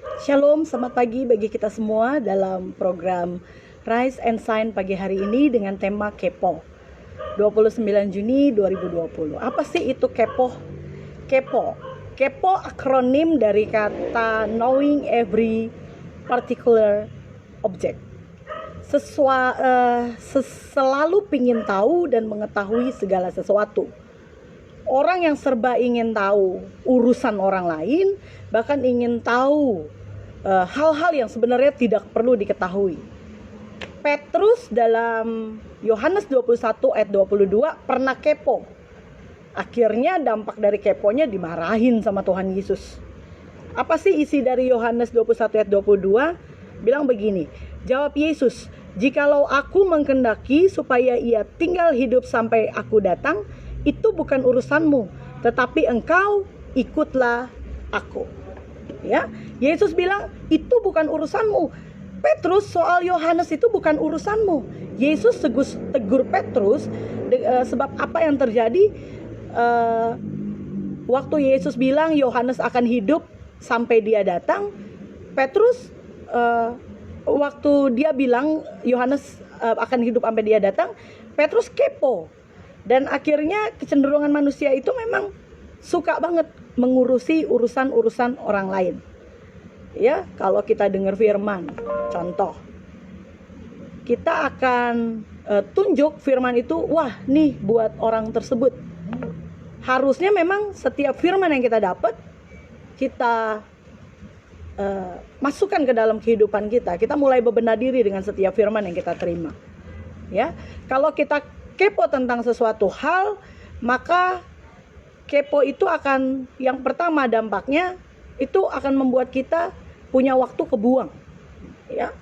Shalom, selamat pagi bagi kita semua dalam program Rise and Shine pagi hari ini dengan tema Kepo 29 Juni 2020. Apa sih itu kepo? Kepo akronim dari kata knowing every particular object. Selalu pingin tahu dan mengetahui segala sesuatu. Orang yang serba ingin tahu urusan orang lain, bahkan ingin tahu hal-hal yang sebenarnya tidak perlu diketahui. Petrus dalam Yohanes 21 ayat 22 pernah kepo. Akhirnya dampak dari keponya dimarahin sama Tuhan Yesus. Apa sih isi dari Yohanes 21 ayat 22? Bilang begini, jawab Yesus, "Jikalau aku menghendaki supaya ia tinggal hidup sampai aku datang, itu bukan urusanmu, tetapi engkau ikutlah aku." Ya, Yesus bilang itu bukan urusanmu. Petrus, soal Yohanes itu bukan urusanmu. Yesus tegur Petrus sebab apa yang terjadi waktu Yesus bilang Yohanes akan hidup sampai dia datang. Petrus waktu dia bilang Yohanes akan hidup sampai dia datang, Petrus kepo. Dan akhirnya kecenderungan manusia itu memang suka banget mengurusi urusan-urusan orang lain. Ya, kalau kita dengar firman, contoh, kita akan tunjuk firman itu, wah nih buat orang tersebut. Harusnya memang setiap firman yang kita dapat, kita masukkan ke dalam kehidupan kita. Kita mulai bebenah diri dengan setiap firman yang kita terima. Ya, kalau kita kepo tentang sesuatu hal, maka kepo itu akan, yang pertama dampaknya itu akan membuat kita punya waktu kebuang. Ya,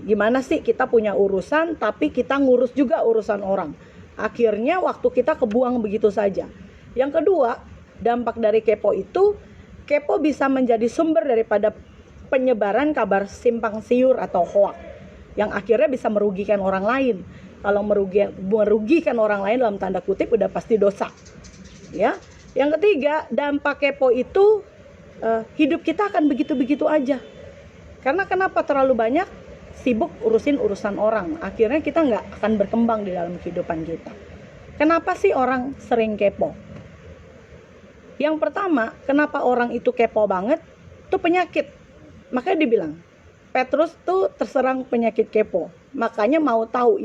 gimana sih kita punya urusan tapi kita ngurus juga urusan orang. Akhirnya waktu kita kebuang begitu saja. Yang kedua, dampak dari kepo itu, kepo bisa menjadi sumber daripada penyebaran kabar simpang siur atau hoak yang akhirnya bisa merugikan orang lain. Kalau merugikan orang lain dalam tanda kutip udah pasti dosa. Ya. Yang ketiga, dampak kepo itu hidup kita akan begitu-begitu aja. Karena kenapa terlalu banyak sibuk urusin urusan orang, akhirnya kita nggak akan berkembang di dalam kehidupan kita. Kenapa sih orang sering kepo? Yang pertama, kenapa orang itu kepo banget? Itu penyakit. Makanya dibilang Petrus tuh terserang penyakit kepo. Makanya mau tahu.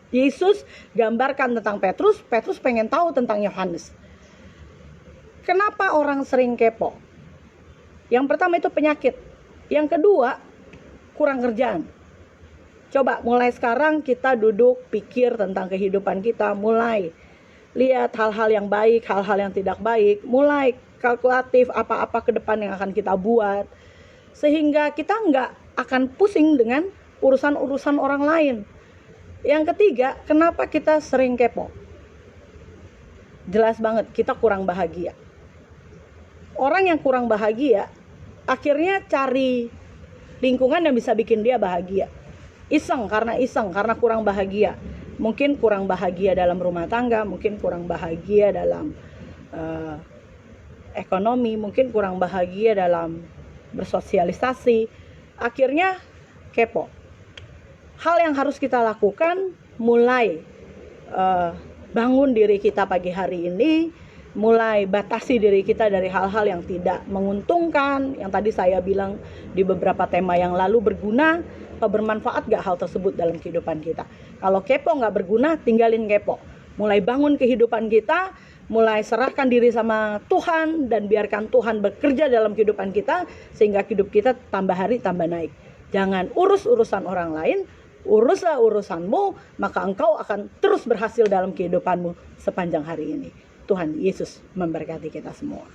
Yesus gambarkan tentang Petrus pengen tahu tentang Yohanes. Kenapa orang sering kepo? Yang pertama itu penyakit. Yang kedua, kurang kerjaan. Coba mulai sekarang kita duduk pikir tentang kehidupan kita, mulai lihat hal-hal yang baik, hal-hal yang tidak baik, mulai kalkulatif apa-apa ke depan yang akan kita buat. Sehingga kita nggak akan pusing dengan urusan-urusan orang lain. Yang ketiga, kenapa kita sering kepo? Jelas banget, kita kurang bahagia. Orang yang kurang bahagia, akhirnya cari lingkungan yang bisa bikin dia bahagia. Iseng, karena kurang bahagia. Mungkin kurang bahagia dalam rumah tangga, mungkin kurang bahagia dalam ekonomi, mungkin kurang bahagia dalam bersosialisasi. Akhirnya kepo. Hal yang harus kita lakukan, mulai bangun diri kita pagi hari ini, mulai batasi diri kita dari hal-hal yang tidak menguntungkan. Yang tadi saya bilang di beberapa tema yang lalu, berguna atau bermanfaat gak hal tersebut dalam kehidupan kita. Kalau kepo gak berguna, tinggalin kepo. Mulai bangun kehidupan kita, mulai serahkan diri sama Tuhan, dan biarkan Tuhan bekerja dalam kehidupan kita, sehingga hidup kita tambah hari tambah naik. Jangan urus urusan orang lain, uruslah urusanmu, maka engkau akan terus berhasil dalam kehidupanmu sepanjang hari ini. Tuhan Yesus memberkati kita semua.